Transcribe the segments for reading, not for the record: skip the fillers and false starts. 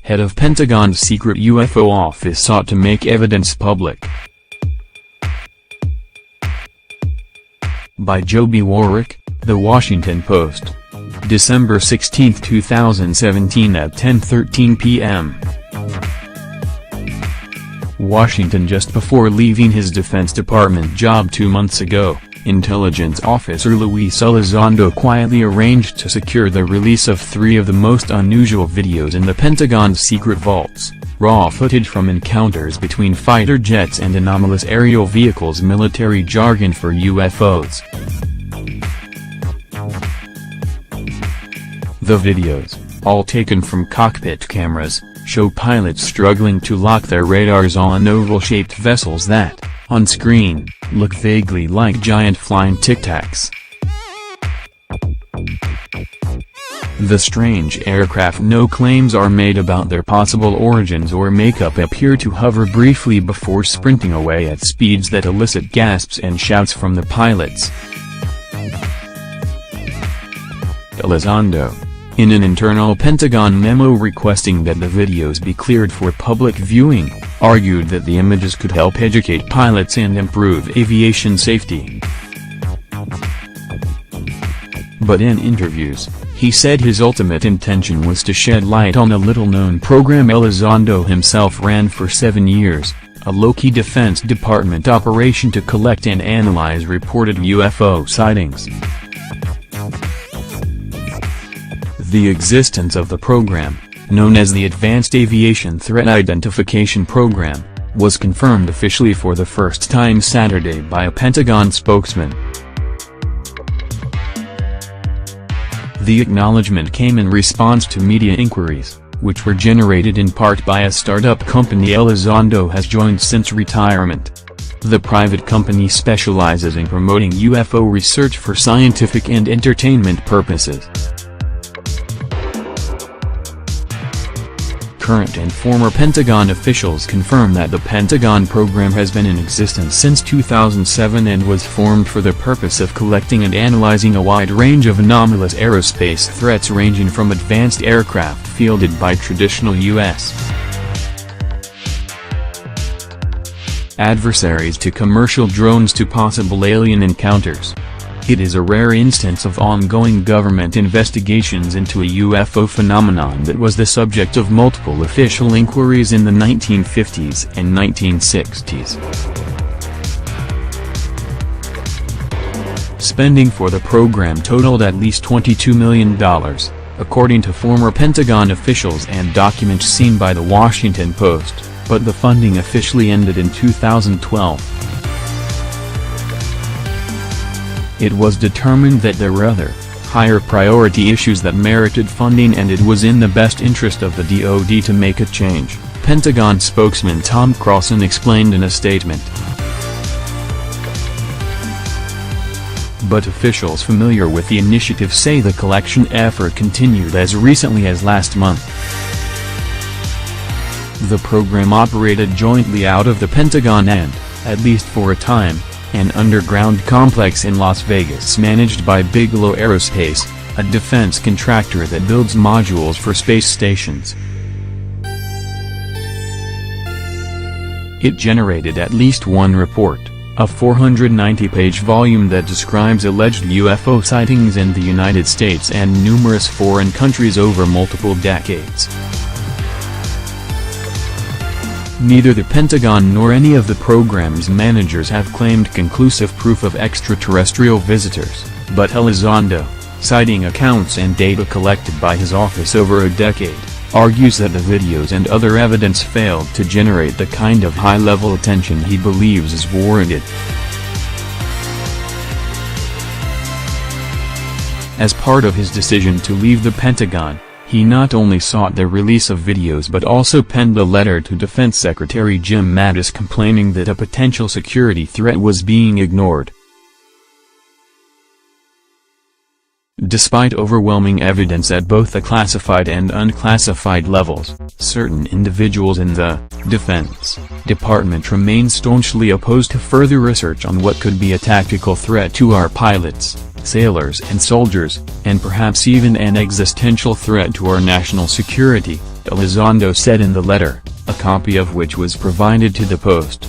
Head of Pentagon's secret UFO office sought to make evidence public. By Joby Warwick, The Washington Post. December 16, 2017 at 10:13 p.m. Washington. Just before leaving his Defense Department job 2 months ago, Intelligence Officer Luis Elizondo quietly arranged to secure the release of 3 of the most unusual videos in the Pentagon's secret vaults, raw footage from encounters between fighter jets and anomalous aerial vehicles, military jargon for UFOs. The videos, all taken from cockpit cameras, show pilots struggling to lock their radars on oval-shaped vessels that, on screen, look vaguely like giant flying tic-tacs. The strange aircraft, no claims are made about their possible origins or makeup, appear to hover briefly before sprinting away at speeds that elicit gasps and shouts from the pilots. Elizondo, in an internal Pentagon memo requesting that the videos be cleared for public viewing, argued that the images could help educate pilots and improve aviation safety. But in interviews, he said his ultimate intention was to shed light on a little-known program Elizondo himself ran for 7 years, a low-key Defense Department operation to collect and analyze reported UFO sightings. The existence of the program, known as the Advanced Aviation Threat Identification Program, was confirmed officially for the first time Saturday by a Pentagon spokesman. The acknowledgement came in response to media inquiries, which were generated in part by a startup company Elizondo has joined since retirement. The private company specializes in promoting UFO research for scientific and entertainment purposes. Current and former Pentagon officials confirm that the Pentagon program has been in existence since 2007 and was formed for the purpose of collecting and analyzing a wide range of anomalous aerospace threats ranging from advanced aircraft fielded by traditional U.S. adversaries to commercial drones to possible alien encounters. It is a rare instance of ongoing government investigations into a UFO phenomenon that was the subject of multiple official inquiries in the 1950s and 1960s. Spending for the program totaled at least $22 million, according to former Pentagon officials and documents seen by The Washington Post, but the funding officially ended in 2012. It was determined that there were other, higher priority issues that merited funding and it was in the best interest of the DoD to make a change, Pentagon spokesman Tom Crossan explained in a statement. But officials familiar with the initiative say the collection effort continued as recently as last month. The program operated jointly out of the Pentagon and, at least for a time, an underground complex in Las Vegas managed by Bigelow Aerospace, a defense contractor that builds modules for space stations. It generated at least one report, a 490-page volume that describes alleged UFO sightings in the United States and numerous foreign countries over multiple decades. Neither the Pentagon nor any of the program's managers have claimed conclusive proof of extraterrestrial visitors, but Elizondo, citing accounts and data collected by his office over a decade, argues that the videos and other evidence failed to generate the kind of high-level attention he believes is warranted. As part of his decision to leave the Pentagon, he not only sought the release of videos but also penned a letter to Defense Secretary Jim Mattis complaining that a potential security threat was being ignored. Despite overwhelming evidence at both the classified and unclassified levels, certain individuals in the Defense Department remain staunchly opposed to further research on what could be a tactical threat to our pilots, sailors and soldiers, and perhaps even an existential threat to our national security, Elizondo said in the letter, a copy of which was provided to the Post.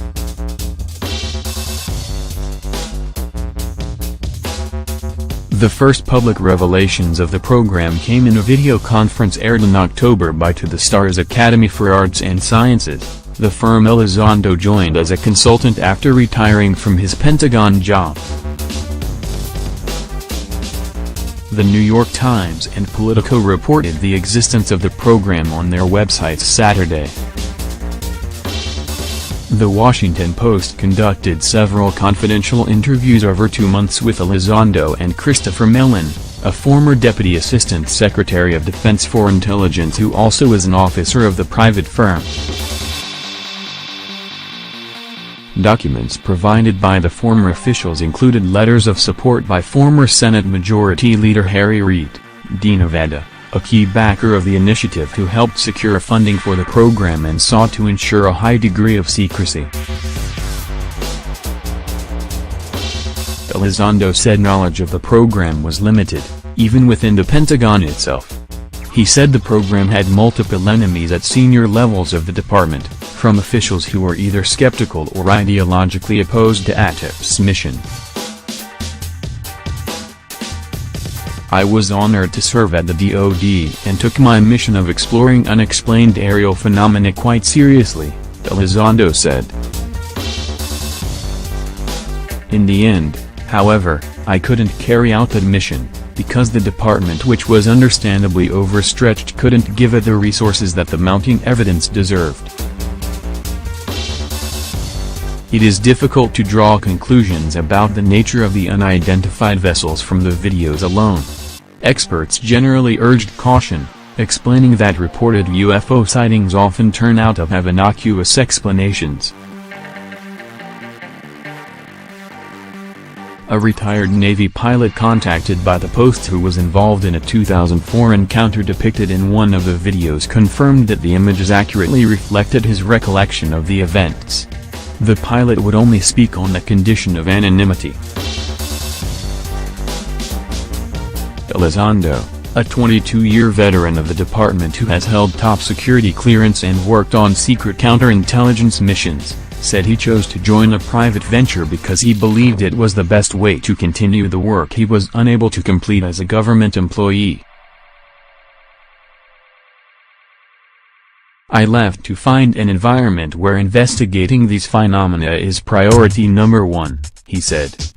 The first public revelations of the program came in a video conference aired in October by To the Stars Academy for Arts and Sciences, the firm Elizondo joined as a consultant after retiring from his Pentagon job. The New York Times and Politico reported the existence of the program on their websites Saturday. The Washington Post conducted several confidential interviews over 2 months with Elizondo and Christopher Mellon, a former Deputy Assistant Secretary of Defense for Intelligence who also is an officer of the private firm. Documents provided by the former officials included letters of support by former Senate Majority Leader Harry Reid, D. Nevada, a key backer of the initiative who helped secure funding for the program and sought to ensure a high degree of secrecy. Elizondo said knowledge of the program was limited, even within the Pentagon itself. He said the program had multiple enemies at senior levels of the department, from officials who were either skeptical or ideologically opposed to ATIP's mission. I was honored to serve at the DoD and took my mission of exploring unexplained aerial phenomena quite seriously, Elizondo said. In the end, however, I couldn't carry out that mission, because the department, which was understandably overstretched, couldn't give it the resources that the mounting evidence deserved. It is difficult to draw conclusions about the nature of the unidentified vessels from the videos alone. Experts generally urged caution, explaining that reported UFO sightings often turn out to have innocuous explanations. A retired Navy pilot contacted by the Post who was involved in a 2004 encounter depicted in one of the videos confirmed that the images accurately reflected his recollection of the events. The pilot would only speak on the condition of anonymity. Elizondo, a 22-year veteran of the department who has held top security clearance and worked on secret counterintelligence missions, said he chose to join a private venture because he believed it was the best way to continue the work he was unable to complete as a government employee. I left to find an environment where investigating these phenomena is priority number one, he said.